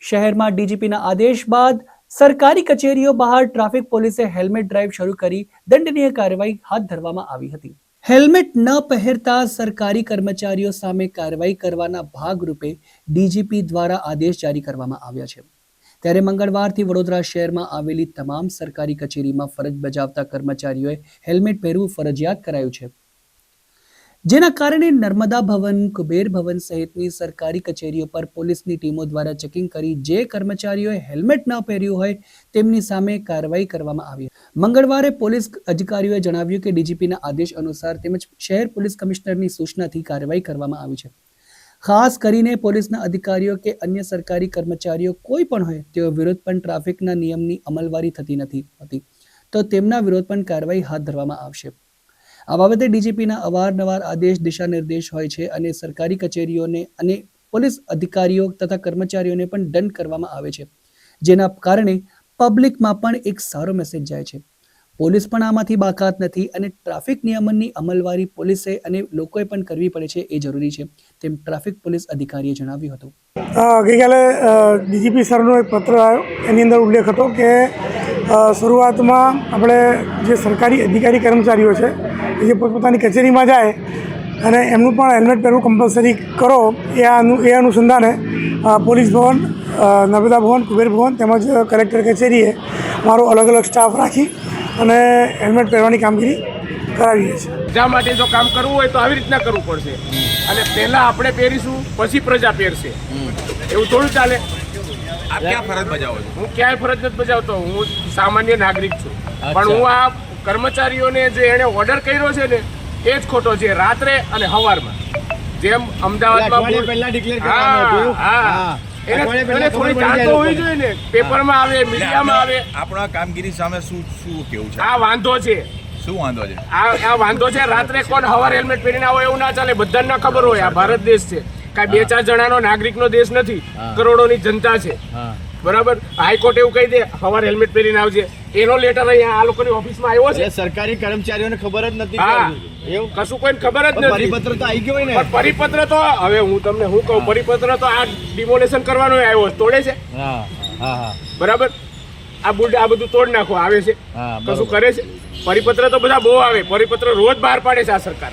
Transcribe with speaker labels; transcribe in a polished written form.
Speaker 1: શહેરમાં ડીજીપીના આદેશ બાદ સરકારી કચેરીઓ બહાર ટ્રાફિક પોલીસે હેલ્મેટ ડ્રાઈવ શરૂ કરી દંડનીય કાર્યવાહી હાથ ધરવામાં આવી હતી। હેલ્મેટ ન પહેરતા સરકારી કર્મચારીઓ સામે કાર્યવાહી કરવાના ભાગરૂપે ડીજીપી દ્વારા આદેશ જારી કરવામાં આવ્યા છે। ત્યારે મંગળવારથી વડોદરા શહેરમાં આવેલી તમામ સરકારી કચેરીમાં ફરજ બજાવતા કર્મચારીઓએ હેલ્મેટ પહેરવું ફરજિયાત કરાયું છે, જેના કારણે નર્મદા ભવન, કુબેર ભવન સહિતની સરકારી કચેરીઓ પર પોલીસની ટીમો દ્વારા ચેકિંગ કરી જે કર્મચારીઓએ હેલ્મેટ ન પહેર્યું હોય તેમની સામે કાર્યવાહી કરવામાં આવી। મંગળવારે પોલીસ અધિકારીઓએ જણાવ્યું કે ડીજીપીના આદેશ અનુસાર તેમજ શહેર પોલીસ કમિશનરની સૂચનાથી કાર્યવાહી કરવામાં આવી છે। ખાસ કરીને પોલીસના અધિકારીઓ કે અન્ય સરકારી કર્મચારીઓ કોઈ પણ હોય તેઓ વિરુદ્ધ પણ ટ્રાફિકના નિયમની અમલવારી થતી નથી હોતી, તો તેમના વિરુદ્ધ પણ કાર્યવાહી હાથ ધરવામાં આવશે। આ બાબતે ડીજીપીના અવારનવાર આદેશ દિશા નિર્દેશ હોય છે અને સરકારી કચેરીઓને અને પોલીસ અધિકારીઓ તથા કર્મચારીઓને પણ દંડ કરવામાં આવે છે, જેના કારણે પબ્લિકમાં પણ એક સારો મેસેજ જાય છે। પોલીસ પણ આમાંથી બાકાત નથી અને ટ્રાફિક નિયમનની અમલવારી પોલીસે અને લોકોએ પણ કરવી પડે છે, એ જરૂરી છે, તેમ ટ્રાફિક પોલીસ અધિકારીએ જણાવ્યું હતું।
Speaker 2: ગઈકાલે ડીજીપી સરનો એક પત્ર આવ્યો, એની અંદર ઉલ્લેખ હતો કે શરૂઆતમાં આપણે જે સરકારી અધિકારી કર્મચારીઓ છે જે પોતપોતાની કચેરીમાં જાય અને એમનું પણ હેલ્મેટ પહેરવું કમ્પલસરી કરો, એ અનુસંધાને પોલીસ ભવન, નર્મદા ભવન, કુબેર ભવન તેમજ કલેક્ટર કચેરીએ મારો અલગ અલગ સ્ટાફ રાખી અને હેલ્મેટ પહેરવાની કામગીરી કરાવીએ છીએ।
Speaker 3: પ્રજા માટે જો કામ કરવું હોય તો આવી રીતના કરવું પડશે અને પહેલાં આપણે પહેરીશું પછી પ્રજા પહેરશે, એવું થોડું ચાલે।
Speaker 4: આપ ક્યાં ફરજ બજાવો છો?
Speaker 3: હું ક્યાંય ફરજ નથી બજાવતો, હું સામાન્ય નાગરિક છું, પણ હું આ કર્મચારીઓને જે એણે ઓર્ડર કર્યો છે ને એ જ ખોટો છે। રાત્રે અને સવારમાં જેમ અમદાવાદમાં એને થોડી જાણ તો હોવી જોઈએ ને, પેપરમાં આવે, મીડિયામાં આવે।
Speaker 4: આપણા કામગીરી સામે શું કેવું છે?
Speaker 3: આ વાંધો છે।
Speaker 4: શું વાંધો છે?
Speaker 3: આ વાંધો છે। રાત્રે કોણ સવારે હેલ્મેટ પહેરીને આવો એવું ના ચાલે, બધાને ના ખબર હોય આ ભારત દેશ છે, કાંઈ 2-4 જણાનો નાગરિકનો દેશ નથી, કરોડોની જનતા છે, બરાબર। હાઈકોર્ટ એવું કહી દે સવારે હેલ્મેટ પહેરીને આવજે, એનો લેટર અહીંયા આ લોકોની ઓફિસમાં આવ્યો છે।
Speaker 5: સરકારી કર્મચારીઓને ખબર જ નથી,
Speaker 3: એવું કશું કોઈને ખબર જ નથી।
Speaker 5: પરિપત્ર તો આવી ગયો હોય ને,
Speaker 3: પરિપત્ર તો હવે હું તમને શું કહું, પરિપત્ર તો આ ડિમોલેશન કરવાનો આવ્યો, તોડે છે, બરાબર। આ બધું તોડ નાખો આવે છે, કશું કરે છે? પરિપત્ર તો બધા બહુ આવે, પરિપત્ર રોજ બહાર પાડે છે આ સરકાર।